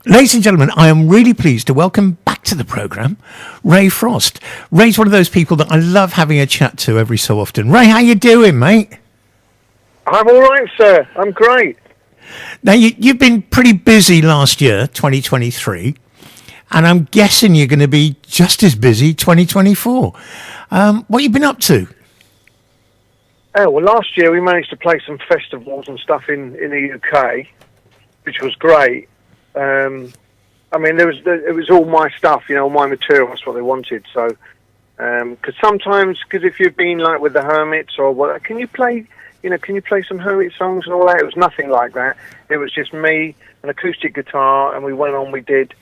Ladies and gentlemen, I am really pleased to welcome back to the programme Ray Frost. Ray's one of those people that I love having a chat to every so often. Ray, how you doing, mate? I'm all right, sir. I'm great. Now, you've been pretty busy last year, 2023, and I'm guessing you're going to be just as busy 2024. What you been up to? Oh, well, last year we managed to play some festivals and stuff in the UK, which was great. I mean, it was all my stuff, all my material. That's what they wanted. So, because if you've been like with the Hermits or what, can you play some Hermit songs and all that? It was nothing like that. It was just me, an acoustic guitar, and we did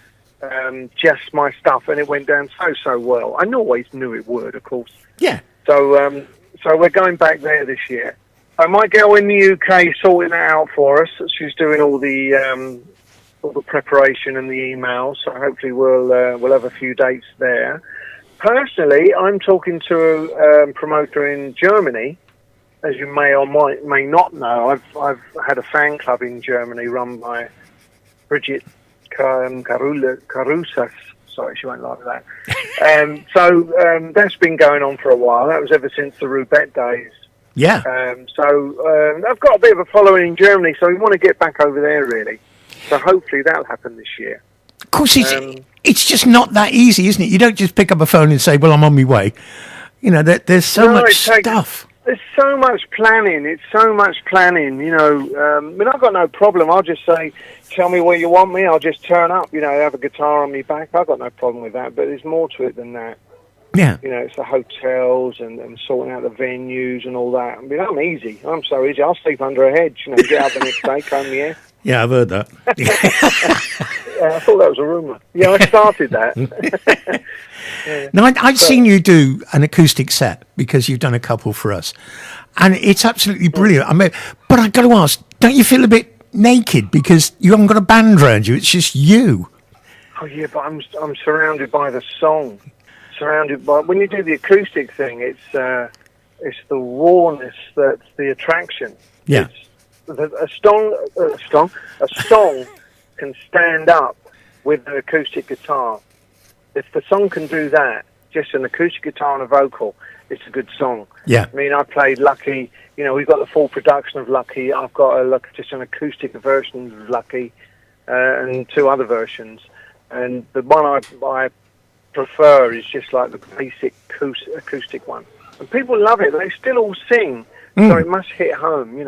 just my stuff, and it went down so well. I always knew it would, of course. Yeah. So we're going back there this year. My girl in the UK sorting that out for us. She's doing all the preparation and the emails, so hopefully we'll have a few dates there. Personally, I'm talking to a promoter in Germany. As you may or may not know, I've had a fan club in Germany run by Bridget Carusas. Sorry, she won't like that. So that's been going on for a while. That was ever since the Rubet days. Yeah. So I've got a bit of a following in Germany, so we want to get back over there, really. So hopefully that'll happen this year. Of course, it's just not that easy, isn't it? You don't just pick up a phone and say, well, I'm on my way. There's so much stuff. There's so much planning. It's so much planning, I mean, I've got no problem. I'll just say, tell me where you want me. I'll just turn up, have a guitar on my back. I've got no problem with that. But there's more to it than that. Yeah. It's the hotels and sorting out the venues and all that. I mean, I'm easy. I'm so easy. I'll sleep under a hedge, get out the next day, comb the air. Yeah, I've heard that. I thought that was a rumour. Yeah, I started that. Yeah. Now, I've seen you do an acoustic set because you've done a couple for us, and it's absolutely brilliant. I mean, but I've got to ask, don't you feel a bit naked because you haven't got a band around you? It's just you. Oh yeah, but I'm surrounded by the song. Surrounded by, when you do the acoustic thing, it's the rawness that's the attraction. Yeah. A song can stand up with an acoustic guitar. If the song can do that, just an acoustic guitar and a vocal, it's a good song. Yeah. I mean, I played Lucky. We've got the full production of Lucky. I've got just an acoustic version of Lucky and two other versions. And the one I prefer is just like the basic acoustic one. And people love it. They still all sing, so it must hit home,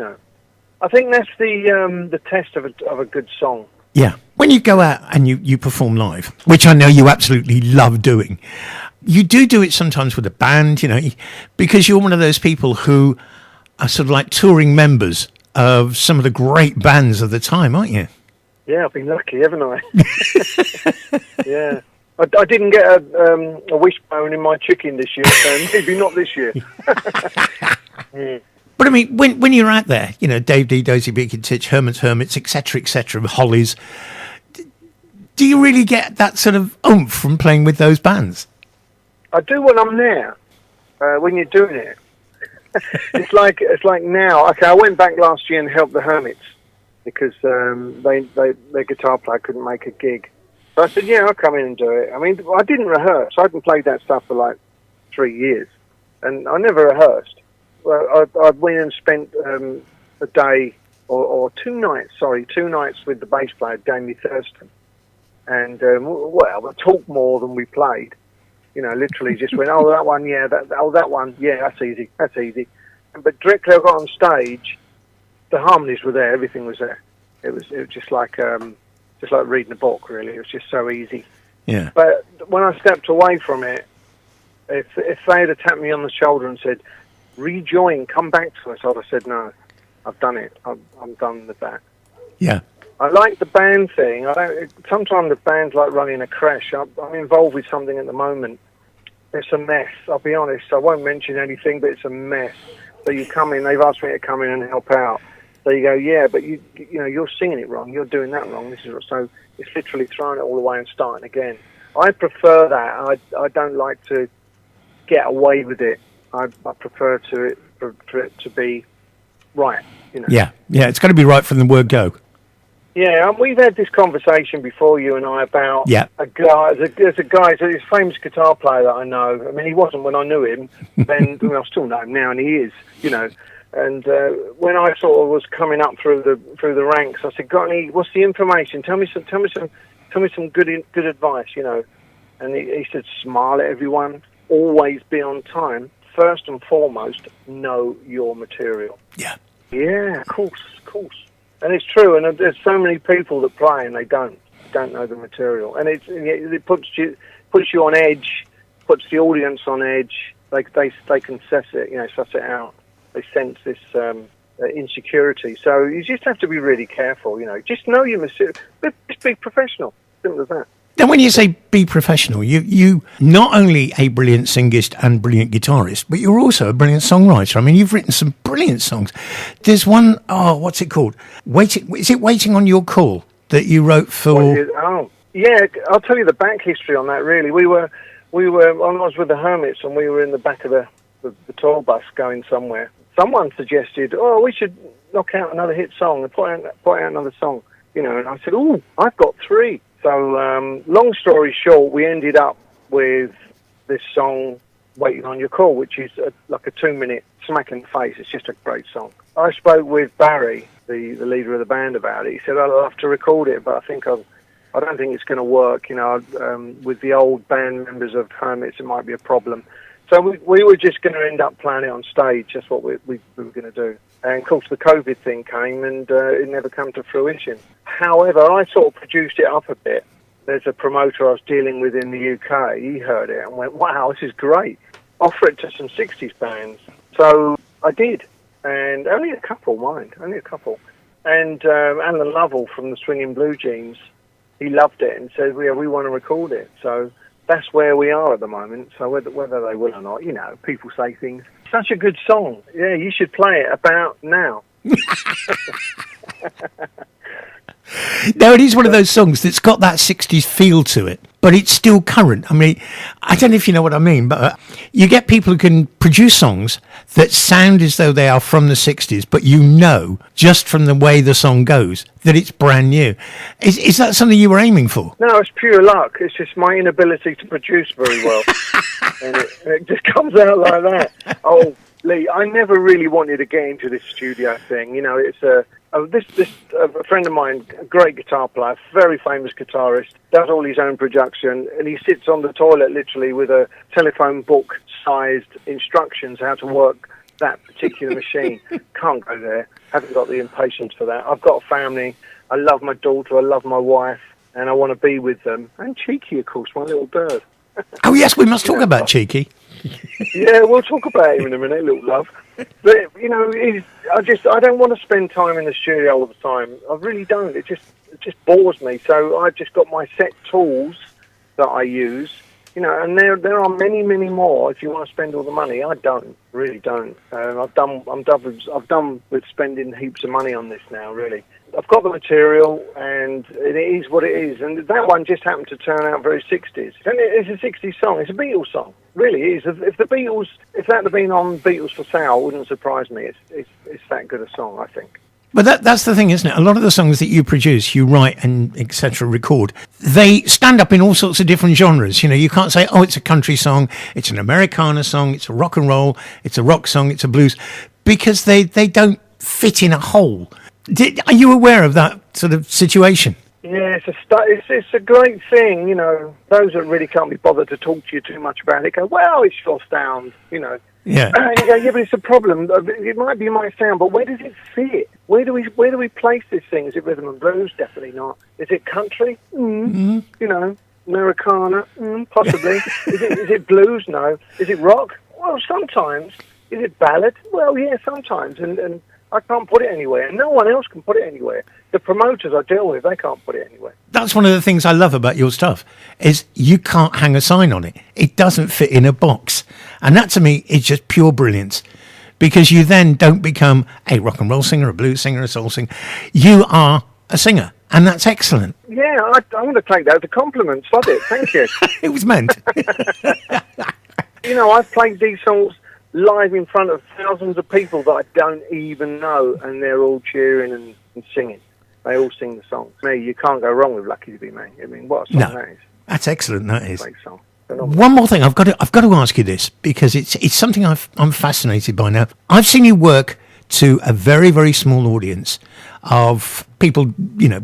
I think that's the test of a good song. Yeah. When you go out and you perform live, which I know you absolutely love doing, you do it sometimes with a band, because you're one of those people who are sort of like touring members of some of the great bands of the time, aren't you? Yeah, I've been lucky, haven't I? Yeah. I didn't get a wishbone in my chicken this year, so maybe not this year. Yeah. But I mean, when you're out there, Dave D, Dozy Beacon Titch, Hermits, etc., Hollies, do you really get that sort of oomph from playing with those bands? I do when I'm there. When you're doing it, it's like now. Okay, I went back last year and helped the Hermits because their guitar player couldn't make a gig. So I said, yeah, I'll come in and do it. I mean, I didn't rehearse. I hadn't played that stuff for like 3 years, and I never rehearsed. Well, I went and spent a day or 2 nights. Two nights with the bass player, Jamie Thurston, and we talked more than we played. Literally just went, oh, that one, yeah, that one, yeah, that's easy. But directly I got on stage, the harmonies were there, everything was there. It was just like reading a book, really. It was just so easy. Yeah. But when I stepped away from it, if they had tapped me on the shoulder and said, rejoin, come back to us, I'd have said, no, I've done it. I'm done with that. Yeah. I like the band thing. Sometimes the band's like running a crash. I'm involved with something at the moment. It's a mess, I'll be honest. I won't mention anything, but it's a mess. So you come in, they've asked me to come in and help out. So you go, yeah, but you're singing it wrong. You're doing that wrong. So it's literally throwing it all away and starting again. I prefer that. I don't like to get away with it. I prefer for it to be right. Yeah, it's got to be right from the word go. Yeah, we've had this conversation before, you and I, about a guy. There's a guy, he's a famous guitar player that I know. I mean, he wasn't when I knew him. Then I still know him now, and he is, you know. And when I sort of was coming up through the ranks, I said, "Got any? What's the information? Tell me some good advice, you know." And he said, "Smile at everyone, always be on time. First and foremost, know your material." Yeah, of course. And it's true, and there's so many people that play and they don't know the material, and it puts you on edge, puts the audience on edge. They can suss it out. They sense this insecurity. So you just have to be really careful, you know. Just know your material. Just be professional. Simple as that. Now, when you say be professional, you not only a brilliant singist and brilliant guitarist, but you're also a brilliant songwriter. I mean, you've written some brilliant songs. There's one, what's it called? Is it Waiting on Your Call that you wrote for? Yeah, I'll tell you the back history on that, really. We were I was with the Hermits, and we were in the back of the tour bus going somewhere. Someone suggested, we should knock out another hit song and put out another song, you know, and I said, I've got 3. So, long story short, we ended up with this song, Waiting on Your Call, which is like a 2-minute smack in the face. It's just a great song. I spoke with Barry, the leader of the band, about it. He said, I'd love to record it, but I don't think it's going to work. You know, with the old band members of Hermits, it might be a problem. So we were just going to end up playing it on stage. That's what we were going to do. And, of course, the COVID thing came, and it never came to fruition. However, I sort of produced it up a bit. There's a promoter I was dealing with in the UK. He heard it and went, wow, this is great. Offer it to some 60s bands. So I did. And only a couple, mind. Only a couple. And Alan Lovell from the Swinging Blue Jeans, he loved it and said, we want to record it. So that's where we are at the moment. So whether they will or not, you know, people say things. Such a good song. Yeah, you should play it about now. No, it is one of those songs that's got that 60s feel to it, but it's still current. I mean, I don't know if you know what I mean, but you get people who can produce songs that sound as though they are from the 60s, but you know, just from the way the song goes, that it's brand new. Is that something you were aiming for? No, it's pure luck. It's just my inability to produce very well. and it just comes out like that. Oh, Lee, I never really wanted to get into this studio thing. You know, it's a friend of mine, a great guitar player, very famous guitarist, does all his own production, and he sits on the toilet literally with a telephone book-sized instructions how to work that particular machine. Can't go there. Haven't got the impatience for that. I've got a family. I love my daughter. I love my wife, and I want to be with them. And Cheeky, of course, my little bird. Oh yes, we must talk about Cheeky. Yeah, we'll talk about him in a minute, little love. But you know, I don't want to spend time in the studio all the time. I really don't. It just bores me. So I've just got my set tools that I use. You know, and there are many more. If you want to spend all the money, I really don't. I'm done with spending heaps of money on this now. Really, I've got the material, and it is what it is. And that one just happened to turn out very 60s. And it's a 60s song. It's a Beatles song. Really is. If that had been on Beatles for Sale, it wouldn't surprise me. It's that good a song, I think. But that's the thing, isn't it? A lot of the songs that you produce, you write and etc. record, they stand up in all sorts of different genres. You know, you can't say, it's a country song, it's an Americana song, it's a rock and roll, it's a rock song, it's a blues, because they don't fit in a hole. Are you aware of that sort of situation? Yeah, it's a great thing, you know. Those that really can't be bothered to talk to you too much about it go, well, it's your sound, you know. Yeah. And you go, yeah, but it's a problem. It might be my sound, but where does it fit? Where do we place this thing? Is it rhythm and blues? Definitely not. Is it country? Mm-hmm. You know, Americana? Possibly. Is it blues? No. Is it rock? Well, sometimes. Is it ballad? Well, yeah, sometimes. And I can't put it anywhere. No one else can put it anywhere. The promoters I deal with, they can't put it anywhere. That's one of the things I love about your stuff, is you can't hang a sign on it. It doesn't fit in a box. And that, to me, is just pure brilliance. Because you then don't become a rock and roll singer, a blues singer, a soul singer. You are a singer. And that's excellent. Yeah, I want to take that as a compliment. Sod it. Thank you. It was meant. You know, I've played these songs live in front of thousands of people that I don't even know, and they're all cheering and singing. They all sing the songs. Me, you can't go wrong with Lucky to Be Me. I mean, what a song that is. That's excellent. That is. Great song. Phenomenal. One more thing, I've got to ask you this because it's something I'm fascinated by now. I've seen you work to a very, very small audience of people,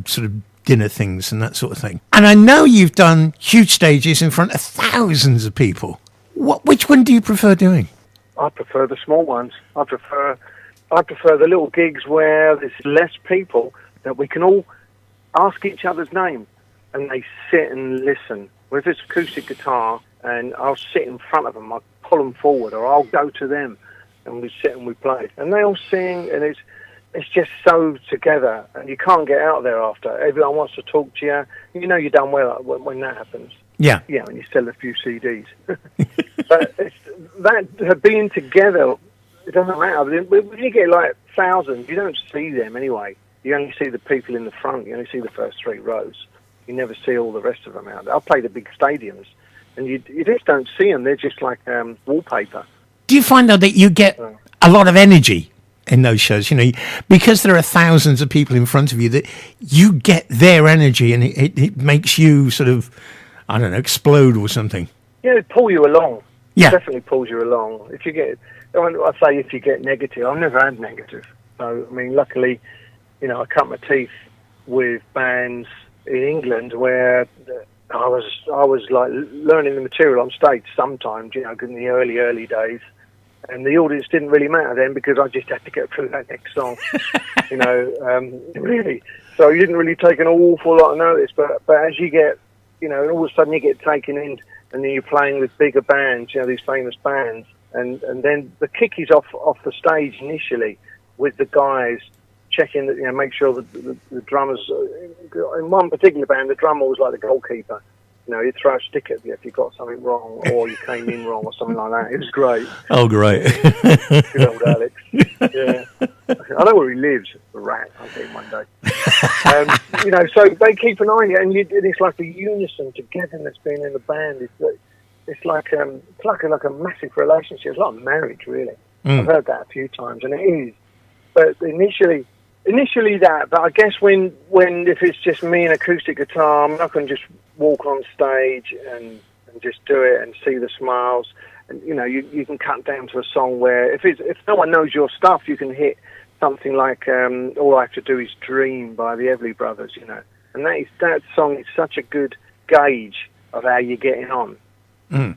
sort of dinner things and that sort of thing. And I know you've done huge stages in front of thousands of people. Which one do you prefer doing? I prefer the small ones. I prefer the little gigs where there's less people that we can all ask each other's name and they sit and listen. Well, if it's acoustic guitar and I'll sit in front of them, I'll pull them forward or I'll go to them and we sit and we play. And they all sing and it's just so together and you can't get out there after. Everyone wants to talk to you. You know you're done well when that happens. Yeah. Yeah, when you sell a few CDs. But that being together, it doesn't matter. When you get like thousands, you don't see them anyway. You only see the people in the front. You only see the first 3 rows. You never see all the rest of them out there. I'll play the big stadiums, and you just don't see them. They're just like wallpaper. Do you find, though, that you get a lot of energy in those shows? Because there are thousands of people in front of you, that you get their energy, and it makes you sort of, I don't know, explode or something. Yeah, it pull you along. Yeah. It definitely pulls you along. If you get, I say if you get negative, I've never had negative. So, I mean, luckily, I cut my teeth with bands in England where I was like learning the material on stage sometimes, in the early days. And the audience didn't really matter then because I just had to get through that next song, really. So you didn't really take an awful lot of notice. But as you get, and all of a sudden you get taken in and then you're playing with bigger bands, these famous bands. And then the kick is off the stage initially with the guys checking that, make sure that the drummers, in one particular band, the drummer was like the goalkeeper. He'd throw a stick at you if you got something wrong or you came in wrong or something like that. It was great. Oh, great. Good old Alex. Yeah. I know where he lives, the rat. I'll get him one day. So they keep an eye on you, and it's like a unison, togetherness being in the band. It's like a massive relationship. It's like marriage, really. I've heard that a few times, and it is. But initially that. But I guess when if it's just me and acoustic guitar, I'm not going to just walk on stage and just do it and see the smiles. And you can cut down to a song where if no one knows your stuff, you can hit something like All I Have to Do Is Dream by the Everly Brothers. And that song is such a good gauge of how you're getting on.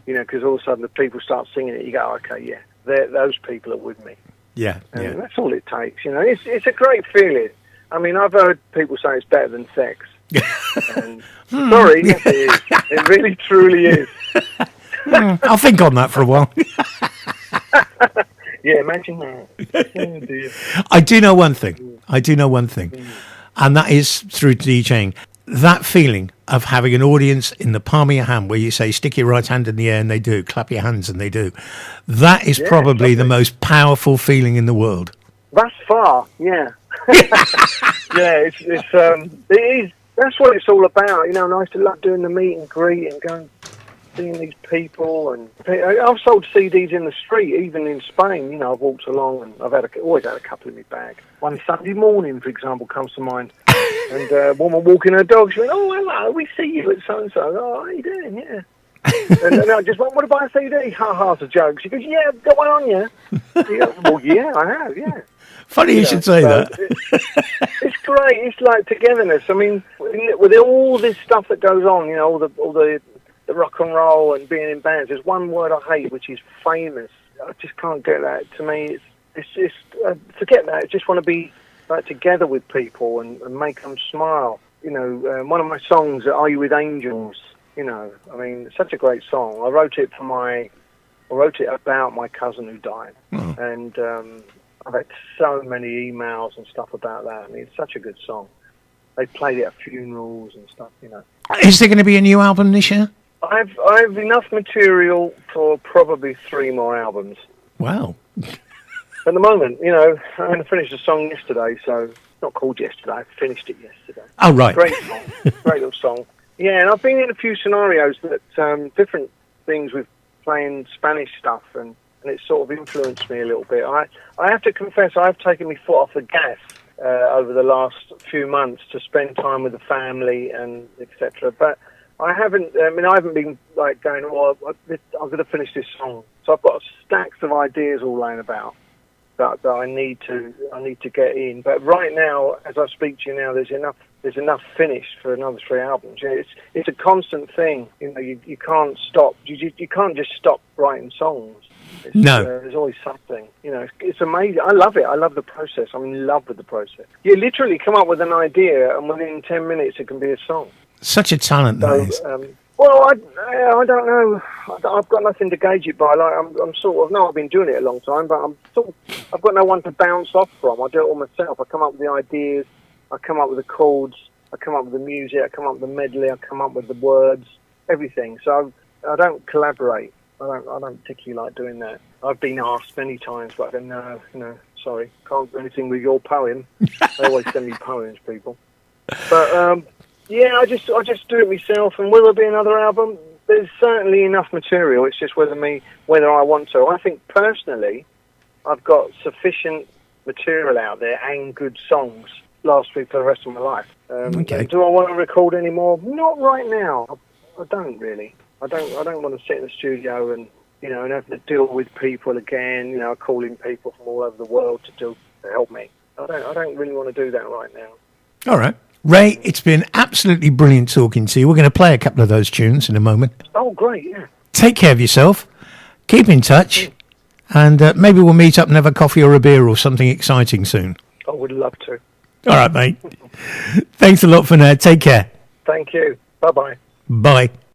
Because all of a sudden the people start singing it, you go, okay, yeah, those people are with me. Yeah, and that's all it takes. It's a great feeling. I mean, I've heard people say it's better than sex. And sorry, yes, it is. It really, truly is. I'll think on that for a while. Yeah, imagine that. Oh, dear. I do know one thing. And that is through DJing. That feeling of having an audience in the palm of your hand where you say, stick your right hand in the air and they do, clap your hands and they do. That is probably the most powerful feeling in the world. Thus far, yeah. Yeah, it is. That's what it's all about. And I used to love doing the meet and greet and going, seeing these people. And I've sold CDs in the street, even in Spain. I've walked along and I've always had a couple in my bag. One Sunday morning, for example, comes to mind. And a woman walking her dog, she went, "Oh, hello, we see you at so-and-so." "Oh, how you doing?" "Yeah." And I just went, "What about a CD?" "Ha ha, it's a joke." She goes, "Yeah, I've got one on you." "Well, yeah, I have, yeah." Funny you should say that. It's great. It's like togetherness. I mean, with all this stuff that goes on, all the rock and roll and being in bands, there's one word I hate, which is famous. I just can't get that. To me, it's just, forget that. I just want to be like together with people and make them smile. One of my songs, "Are You With Angels?" I mean, it's such a great song. I wrote it about my cousin who died, and I've had so many emails and stuff about that. I mean, it's such a good song. They played it at funerals and stuff. Is there going to be a new album this year? I've enough material for probably 3 more albums. Wow. At the moment, I only finished a song yesterday, so not called yesterday. I finished it yesterday. Oh, right. Great song, great little song. Yeah, and I've been in a few scenarios that different things with playing Spanish stuff, and it sort of influenced me a little bit. I have to confess, I have taken my foot off the gas over the last few months to spend time with the family and etc. But I haven't been like going, well, I'm going to finish this song. So I've got stacks of ideas all laying about that I need to get in. But right now, as I speak to you now, there's enough finished for another 3 albums. You know, it's a constant thing. You know, you can't stop. You can't just stop writing songs. No. There's always something. You know, it's amazing. I love it. I love the process. I'm in love with the process. You literally come up with an idea, and within 10 minutes, it can be a song. Such a talent, that is. Well, I don't know. I've got nothing to gauge it by. Like I'm sort of no, I've been doing it a long time, but I've got no one to bounce off from. I do it all myself. I come up with the ideas. I come up with the chords. I come up with the music. I come up with the medley. I come up with the words. Everything. So I don't collaborate. I don't particularly like doing that. I've been asked many times, but I go, no, sorry, can't do anything with your poem. They always send me poems, people. But yeah, I just do it myself. And will there be another album? There's certainly enough material. It's just whether I want to. I think personally, I've got sufficient material out there and good songs last week for the rest of my life. Okay. Do I want to record any more? Not right now. I don't really. I don't want to sit in the studio and and have to deal with people again. Calling people from all over the world to help me. I don't really want to do that right now. All right. Ray, it's been absolutely brilliant talking to you. We're going to play a couple of those tunes in a moment. Oh, great, yeah. Take care of yourself. Keep in touch. And maybe we'll meet up and have a coffee or a beer or something exciting soon. I would love to. All right, mate. Thanks a lot for now. Take care. Thank you. Bye-bye. Bye.